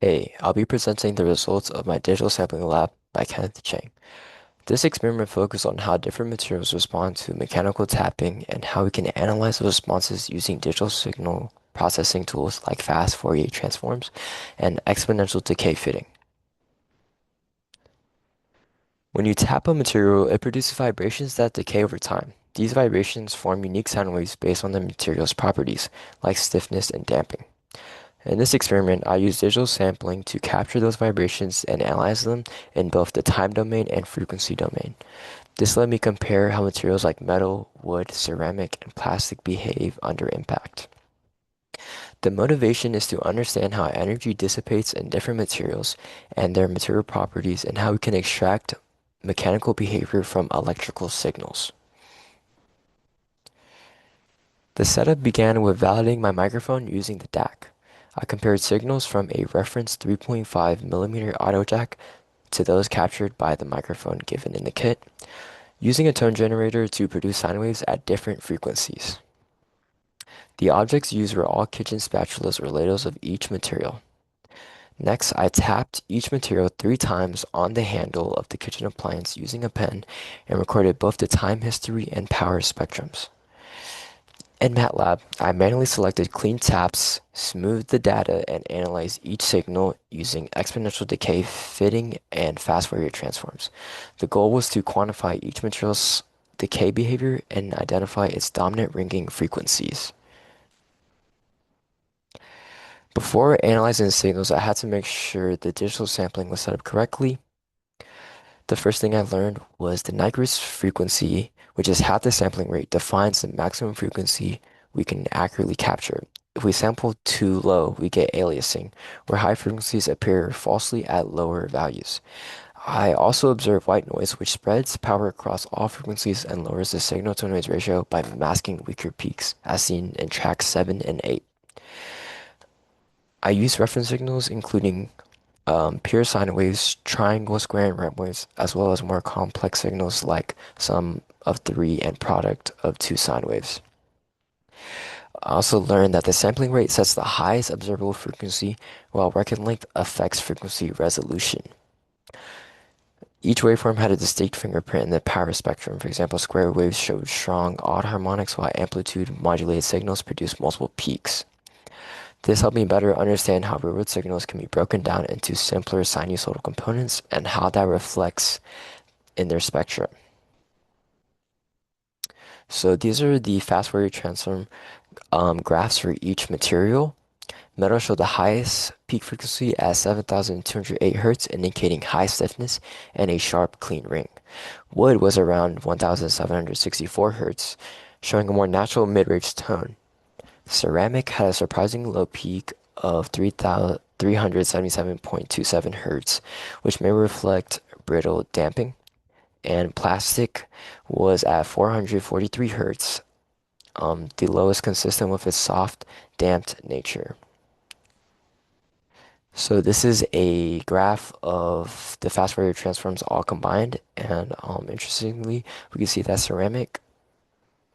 Hey, I'll be presenting the results of my digital sampling lab by Kenneth Chang. This experiment focused on how different materials respond to mechanical tapping and how we can analyze those responses using digital signal processing tools like fast Fourier transforms and exponential decay fitting. When you tap a material, it produces vibrations that decay over time. These vibrations form unique sound waves based on the material's properties, like stiffness and damping. In this experiment, I used digital sampling to capture those vibrations and analyze them in both the time domain and frequency domain. This let me compare how materials like metal, wood, ceramic, and plastic behave under impact. The motivation is to understand how energy dissipates in different materials and their material properties and how we can extract mechanical behavior from electrical signals. The setup began with validating my microphone using the DAC. I compared signals from a reference 3.5 mm audio jack to those captured by the microphone given in the kit, using a tone generator to produce sine waves at different frequencies. The objects used were all kitchen spatulas or ladles of each material. Next, I tapped each material 3 times on the handle of the kitchen appliance using a pen and recorded both the time history and power spectrums. In MATLAB, I manually selected clean taps, smoothed the data, and analyzed each signal using exponential decay fitting and fast Fourier transforms. The goal was to quantify each material's decay behavior and identify its dominant ringing frequencies. Before analyzing the signals, I had to make sure the digital sampling was set up correctly. The first thing I learned was the Nyquist frequency, which is half the sampling rate, defines the maximum frequency we can accurately capture. If we sample too low, we get aliasing, where high frequencies appear falsely at lower values. I also observe white noise, which spreads power across all frequencies and lowers the signal-to-noise ratio by masking weaker peaks, as seen in tracks 7 and 8. I use reference signals, including pure sine waves, triangle, square, and ramp waves, as well as more complex signals like sum of three and product of two sine waves. I also learned that the sampling rate sets the highest observable frequency, while record length affects frequency resolution. Each waveform had a distinct fingerprint in the power spectrum. For example, square waves showed strong odd harmonics, while amplitude modulated signals produced multiple peaks. This helped me better understand how real-world signals can be broken down into simpler sinusoidal components and how that reflects in their spectrum. So these are the fast Fourier transform graphs for each material. Metal showed the highest peak frequency at 7,208 Hz, indicating high stiffness and a sharp, clean ring. Wood was around 1,764 Hz, showing a more natural mid-range tone. Ceramic had a surprisingly low peak of 377.27 Hz, which may reflect brittle damping, and plastic was at 443 Hz, the lowest consistent with its soft, damped nature. So this is a graph of the fast Fourier transforms all combined, and interestingly, we can see that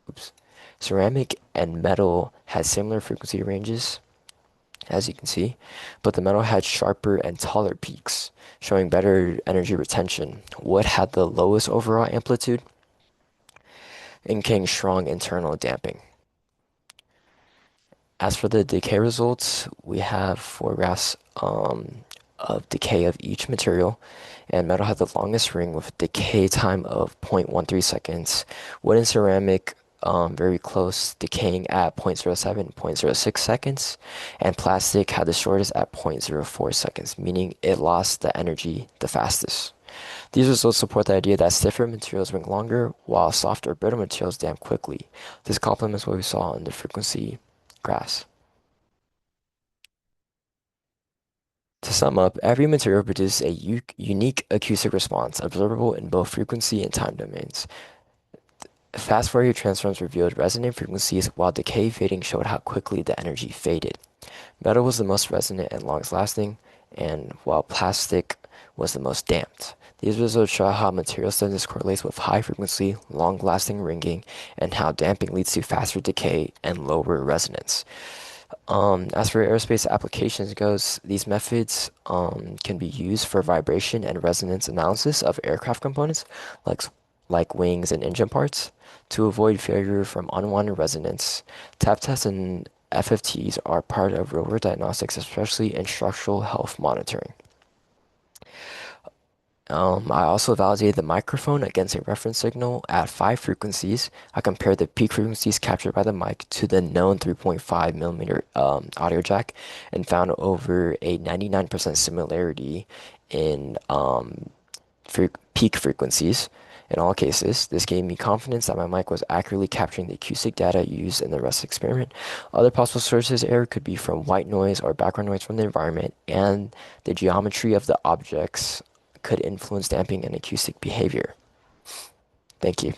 oops, ceramic and metal had similar frequency ranges, as you can see, but the metal had sharper and taller peaks, showing better energy retention. Wood had the lowest overall amplitude, indicating strong internal damping. As for the decay results, we have 4 graphs of decay of each material, and metal had the longest ring with a decay time of 0.13 seconds. Wood and ceramic very close, decaying at 0.07, 0.06 seconds, and plastic had the shortest at 0.04 seconds, meaning it lost the energy the fastest. These results support the idea that stiffer materials ring longer, while softer, brittle materials damp quickly. This complements what we saw in the frequency graphs. To sum up, every material produces a unique acoustic response, observable in both frequency and time domains. Fast Fourier transforms revealed resonant frequencies, while decay fading showed how quickly the energy faded. Metal was the most resonant and longest lasting, and while plastic was the most damped. These results show how material stiffness correlates with high frequency, long lasting ringing, and how damping leads to faster decay and lower resonance. As for aerospace applications goes, these methods can be used for vibration and resonance analysis of aircraft components, like like wings and engine parts, to avoid failure from unwanted resonance. Tap tests and FFTs are part of real-world diagnostics, especially in structural health monitoring. I also validated the microphone against a reference signal at 5 frequencies. I compared the peak frequencies captured by the mic to the known 3.5 millimeter audio jack and found over a 99% similarity in peak frequencies in all cases. This gave me confidence that my mic was accurately capturing the acoustic data used in the REST experiment. Other possible sources of error could be from white noise or background noise from the environment, and the geometry of the objects could influence damping and acoustic behavior. Thank you.